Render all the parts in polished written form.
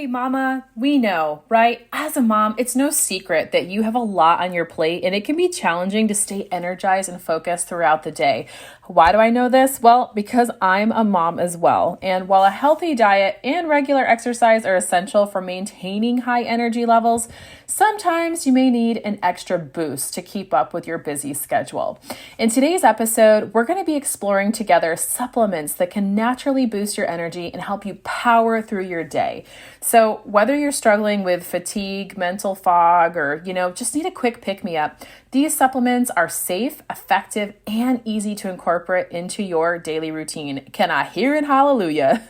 Mama, we know, right? As a mom, it's no secret that you have a lot on your plate and it can be challenging to stay energized and focused throughout the day. Why do I know this? Well, because I'm a mom as well. And while a healthy diet and regular exercise are essential for maintaining high energy levels, sometimes you may need an extra boost to keep up with your busy schedule. In today's episode, we're going to be exploring together supplements that can naturally boost your energy and help you power through your day. So whether you're struggling with fatigue, mental fog, or, just need a quick pick-me-up, these supplements are safe, effective, and easy to incorporate into your daily routine. Can I hear it? Hallelujah.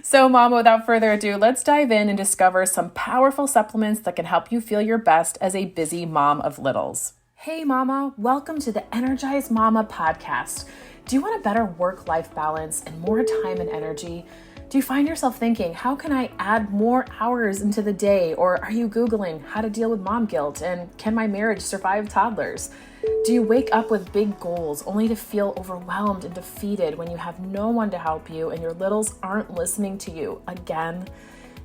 So Mama, without further ado, let's dive in and discover some powerful supplements that can help you feel your best as a busy mom of littles. Hey Mama, welcome to the Energized Mama podcast. Do you want a better work-life balance and more time and energy? Do you find yourself thinking, how can I add more hours into the day? Or are you Googling how to deal with mom guilt and can my marriage survive toddlers? Do you wake up with big goals only to feel overwhelmed and defeated when you have no one to help you and your littles aren't listening to you again?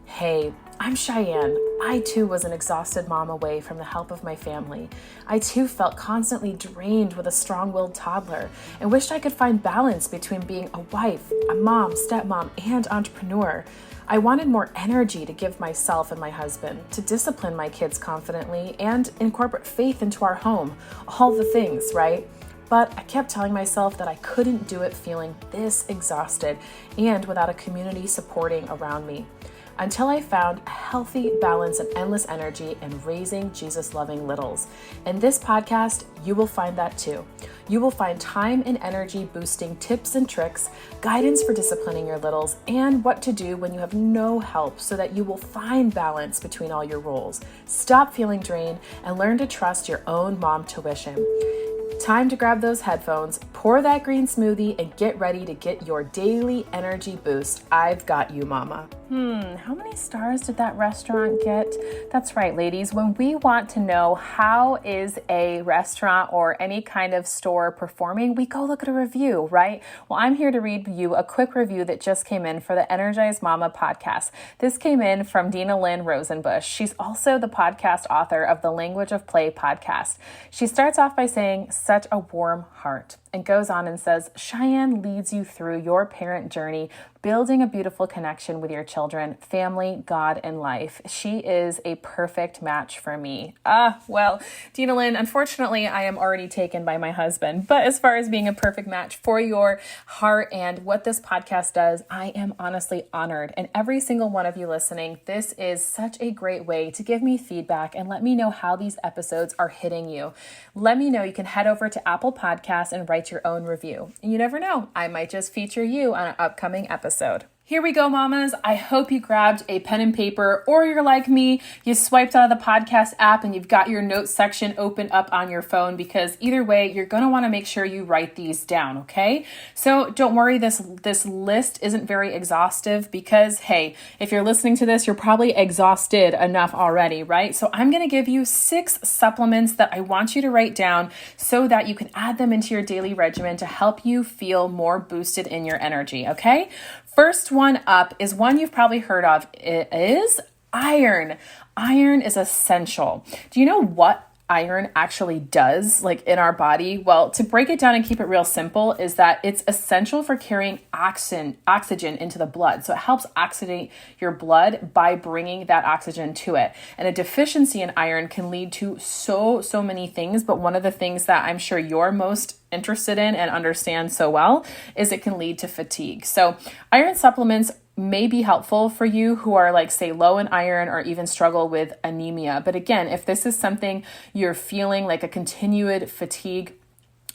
Hey, I'm Cheyanne. I too was an exhausted mom away from the help of my family. I too felt constantly drained with a strong-willed toddler and wished I could find balance between being a wife, a mom, stepmom, and entrepreneur. I wanted more energy to give myself and my husband, to discipline my kids confidently, and incorporate faith into our home. All the things, right? But I kept telling myself that I couldn't do it feeling this exhausted and without a community supporting around me. Until I found a healthy balance and endless energy in raising Jesus-loving littles. In this podcast, you will find that too. You will find time and energy boosting tips and tricks, guidance for disciplining your littles, and what to do when you have no help so that you will find balance between all your roles. Stop feeling drained and learn to trust your own mom tuition. Time to grab those headphones, pour that green smoothie, and get ready to get your daily energy boost. I've got you, Mama. How many stars did that restaurant get? That's right, ladies. When we want to know how is a restaurant or any kind of store performing, we go look at a review, right? Well, I'm here to read you a quick review that just came in for the Energized Mama podcast. This came in from Dina Lynn Rosenbush. She's also the podcast author of the Language of Play podcast. She starts off by saying, such a warm heart, and goes on and says, Cheyanne leads you through your parent journey, building a beautiful connection with your children, family, God, and life. She is a perfect match for me. Well, Dina Lynn, unfortunately, I am already taken by my husband. But as far as being a perfect match for your heart and what this podcast does, I am honestly honored. And every single one of you listening, this is such a great way to give me feedback and let me know how these episodes are hitting you. Let me know. You can head over to Apple Podcasts and write your own review. And you never know, I might just feature you on an upcoming episode. Here we go, mamas. I hope you grabbed a pen and paper, or you're like me, you swiped out of the podcast app and you've got your notes section open up on your phone, because either way, you're going to want to make sure you write these down, okay? So don't worry, this list isn't very exhaustive because, hey, if you're listening to this, you're probably exhausted enough already, right? So I'm going to give you 6 supplements that I want you to write down so that you can add them into your daily regimen to help you feel more boosted in your energy, okay? First one up is one you've probably heard of. It is iron. Iron is essential. Do you know what iron actually does, like in our body? Well, to break it down and keep it real simple, is that it's essential for carrying oxygen into the blood. So it helps oxygenate your blood by bringing that oxygen to it. And a deficiency in iron can lead to so many things. But one of the things that I'm sure you're most interested in and understand so well is it can lead to fatigue. So iron supplements may be helpful for you who are like, say, low in iron or even struggle with anemia. But again, if this is something you're feeling like a continued fatigue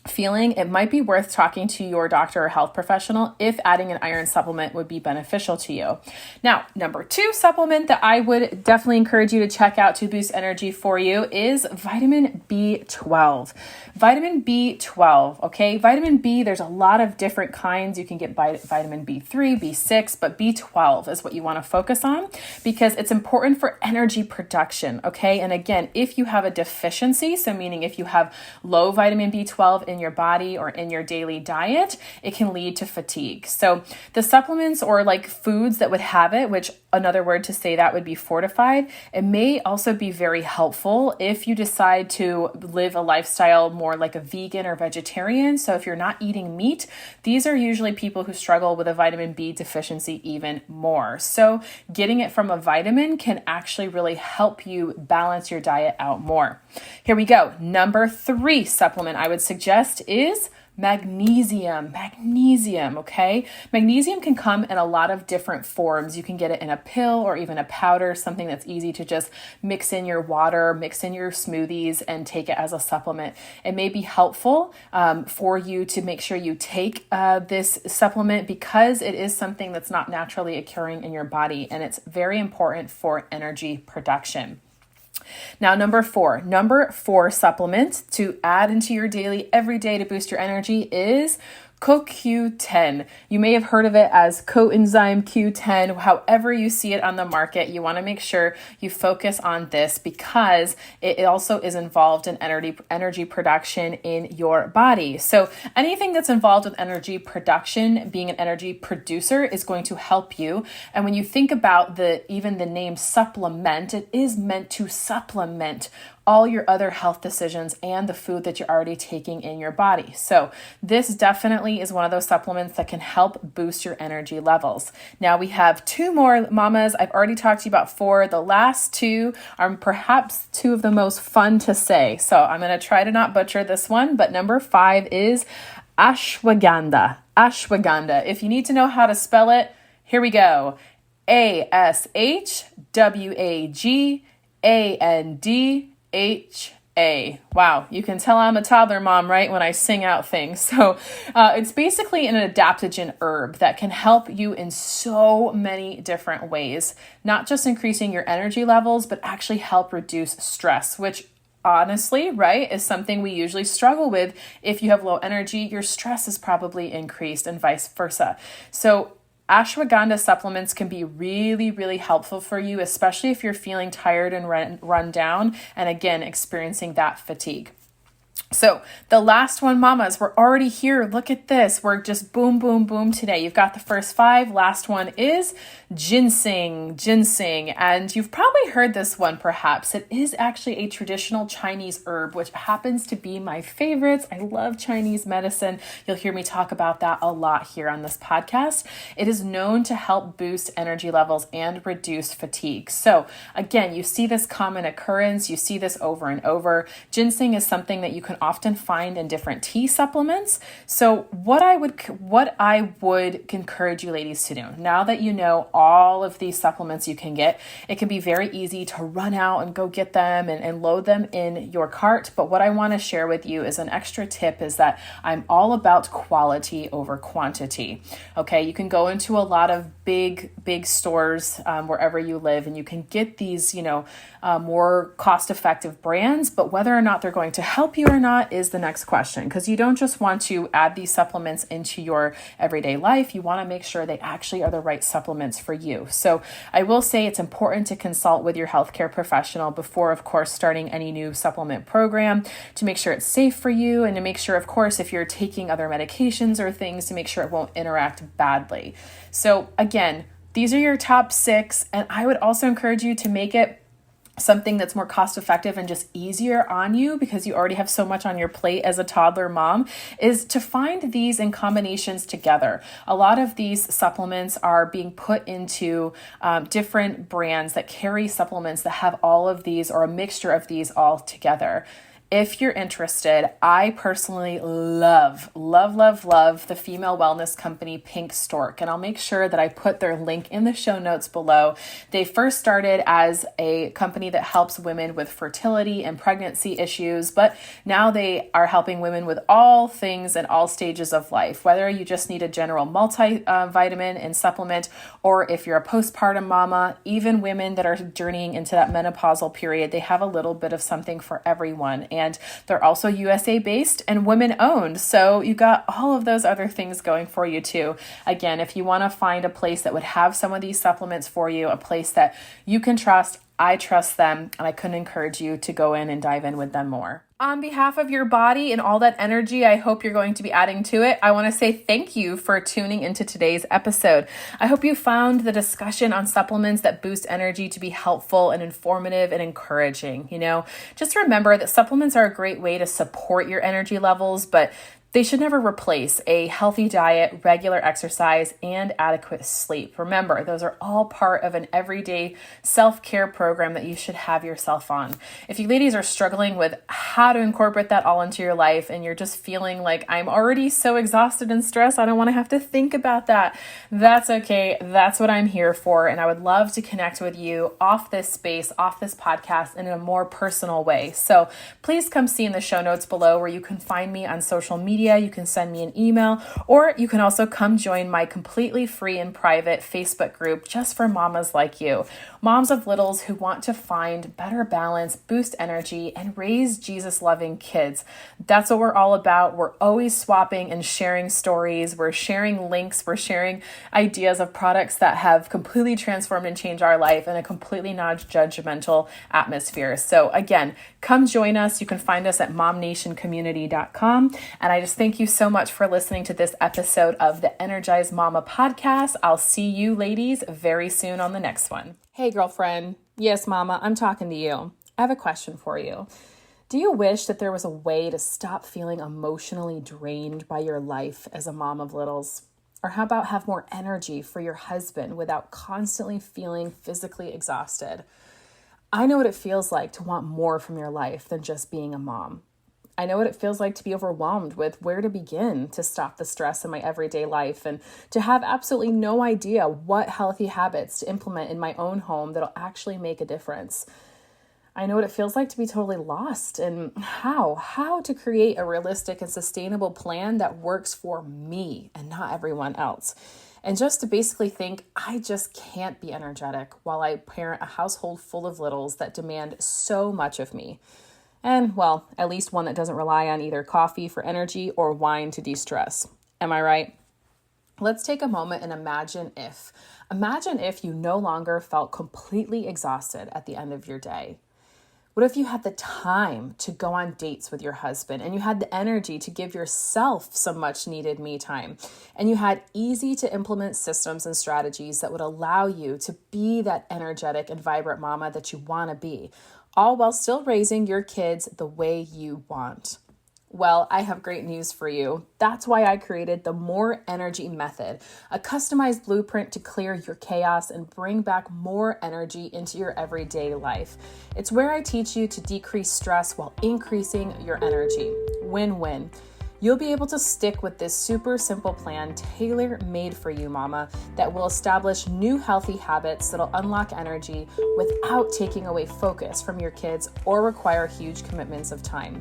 feeling, it might be worth talking to your doctor or health professional if adding an iron supplement would be beneficial to you. Now, number 2 supplement that I would definitely encourage you to check out to boost energy for you is vitamin B12. Vitamin B12, okay? Vitamin B, there's a lot of different kinds. You can get vitamin B3, B6, but B12 is what you want to focus on because it's important for energy production, okay? And again, if you have a deficiency, so meaning if you have low vitamin B12 in your body or in your daily diet, it can lead to fatigue. So the supplements or like foods that would have it, which another word to say that would be fortified, it may also be very helpful if you decide to live a lifestyle more like a vegan or vegetarian. So if you're not eating meat, these are usually people who struggle with a vitamin B deficiency even more. So getting it from a vitamin can actually really help you balance your diet out more. Here we go. Number 3 supplement I would suggest is magnesium, okay? Magnesium can come in a lot of different forms. You can get it in a pill or even a powder, something that's easy to just mix in your water, mix in your smoothies, and take it as a supplement. It may be helpful for you to make sure you take this supplement because it is something that's not naturally occurring in your body, and it's very important for energy production. Now, number four supplement to add into your daily every day to boost your energy is CoQ10. You may have heard of it as coenzyme Q10. However you see it on the market, you want to make sure you focus on this because it also is involved in energy production in your body. So anything that's involved with energy production, being an energy producer, is going to help you. And when you think about even the name supplement, it is meant to supplement all your other health decisions and the food that you're already taking in your body. So this definitely is one of those supplements that can help boost your energy levels. Now we have 2 more, mamas. I've already talked to you about 4. The last 2 are perhaps 2 of the most fun to say. So I'm going to try to not butcher this one, but number 5 is ashwagandha. Ashwagandha. If you need to know how to spell it, here we go. ASHWAGANDHA. Wow, you can tell I'm a toddler mom, right, when I sing out things. So it's basically an adaptogen herb that can help you in so many different ways, not just increasing your energy levels, but actually help reduce stress, which honestly, right, is something we usually struggle with. If you have low energy, your stress is probably increased and vice versa. So ashwagandha supplements can be really, really helpful for you, especially if you're feeling tired and run down and again, experiencing that fatigue. So the last one, mamas, we're already here. Look at this. We're just boom, boom, boom today. You've got the first 5. Last one is ginseng. And you've probably heard this one perhaps. It is actually a traditional Chinese herb, which happens to be my favorites. I love Chinese medicine. You'll hear me talk about that a lot here on this podcast. It is known to help boost energy levels and reduce fatigue. So again, you see this common occurrence. You see this over and over. Ginseng is something that you can often find in different tea supplements. So what I would encourage you ladies to do, now that you know all of these supplements you can get, it can be very easy to run out and go get them and load them in your cart. But what I want to share with you is an extra tip is that I'm all about quality over quantity. Okay, you can go into a lot of big stores wherever you live, and you can get these, more cost-effective brands, but whether or not they're going to help you or not is the next question, because you don't just want to add these supplements into your everyday life. You want to make sure they actually are the right supplements for you. So I will say it's important to consult with your healthcare professional before, of course, starting any new supplement program to make sure it's safe for you and to make sure, of course, if you're taking other medications or things, to make sure it won't interact badly. So again, these are your top 6, and I would also encourage you to make it something that's more cost effective and just easier on you because you already have so much on your plate as a toddler mom, is to find these in combinations together. A lot of these supplements are being put into different brands that carry supplements that have all of these or a mixture of these all together. If you're interested, I personally love the female wellness company Pink Stork, and I'll make sure that I put their link in the show notes below. They first started as a company that helps women with fertility and pregnancy issues, but now they are helping women with all things and all stages of life, whether you just need a general multivitamin and supplement, or if you're a postpartum mama, even women that are journeying into that menopausal period, they have a little bit of something for everyone. And they're also USA based and women owned. So you got all of those other things going for you too. Again, if you want to find a place that would have some of these supplements for you, a place that you can trust, I trust them, and I couldn't encourage you to go in and dive in with them more. On behalf of your body and all that energy I hope you're going to be adding to it, I want to say thank you for tuning into today's episode. I hope you found the discussion on supplements that boost energy to be helpful and informative and encouraging. Just remember that supplements are a great way to support your energy levels, but they should never replace a healthy diet, regular exercise, and adequate sleep. Remember, those are all part of an everyday self-care program that you should have yourself on. If you ladies are struggling with how to incorporate that all into your life and you're just feeling like I'm already so exhausted and stressed, I don't want to have to think about that. That's okay. That's what I'm here for. And I would love to connect with you off this space, off this podcast in a more personal way. So please come see in the show notes below where you can find me on social media. You can send me an email, or you can also come join my completely free and private Facebook group just for mamas like you. Moms of littles who want to find better balance, boost energy, and raise Jesus-loving kids. That's what we're all about. We're always swapping and sharing stories. We're sharing links. We're sharing ideas of products that have completely transformed and changed our life in a completely non-judgmental atmosphere. So again, come join us. You can find us at momnationcommunity.com. And I just thank you so much for listening to this episode of the Energized Mama podcast. I'll see you ladies very soon on the next one. Hey, girlfriend. Yes, mama, I'm talking to you. I have a question for you. Do you wish that there was a way to stop feeling emotionally drained by your life as a mom of littles? Or how about have more energy for your husband without constantly feeling physically exhausted? I know what it feels like to want more from your life than just being a mom. I know what it feels like to be overwhelmed with where to begin to stop the stress in my everyday life and to have absolutely no idea what healthy habits to implement in my own home that'll actually make a difference. I know what it feels like to be totally lost and how to create a realistic and sustainable plan that works for me and not everyone else. And just to basically think, I just can't be energetic while I parent a household full of littles that demand so much of me. And, well, at least one that doesn't rely on either coffee for energy or wine to de-stress. Am I right? Let's take a moment and imagine if you no longer felt completely exhausted at the end of your day. What if you had the time to go on dates with your husband and you had the energy to give yourself some much needed me time and you had easy to implement systems and strategies that would allow you to be that energetic and vibrant mama that you want to be, all while still raising your kids the way you want? Well, I have great news for you. That's why I created the More Energy Method, a customized blueprint to clear your chaos and bring back more energy into your everyday life. It's where I teach you to decrease stress while increasing your energy. Win-win. You'll be able to stick with this super simple plan tailor-made for you, mama, that will establish new healthy habits that'll unlock energy without taking away focus from your kids or require huge commitments of time.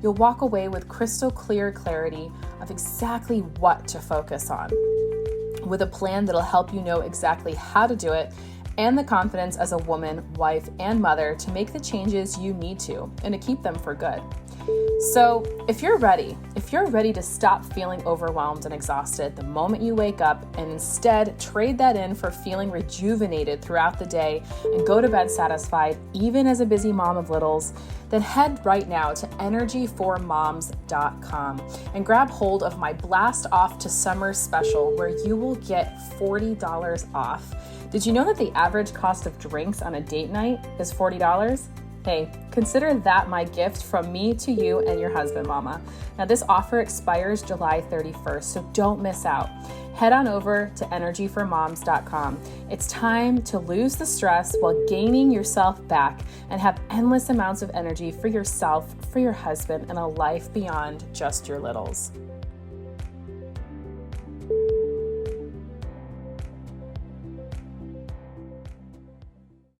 You'll walk away with crystal clear clarity of exactly what to focus on, with a plan that'll help you know exactly how to do it and the confidence as a woman, wife, and mother to make the changes you need to and to keep them for good. So if you're ready to stop feeling overwhelmed and exhausted the moment you wake up and instead trade that in for feeling rejuvenated throughout the day and go to bed satisfied, even as a busy mom of littles, then head right now to energyformoms.com and grab hold of my Blast Off to Summer special where you will get $40 off. Did you know that the average cost of drinks on a date night is $40? Hey, consider that my gift from me to you and your husband, mama. Now, this offer expires July 31st, so don't miss out. Head on over to energyformoms.com. It's time to lose the stress while gaining yourself back and have endless amounts of energy for yourself, for your husband, and a life beyond just your littles.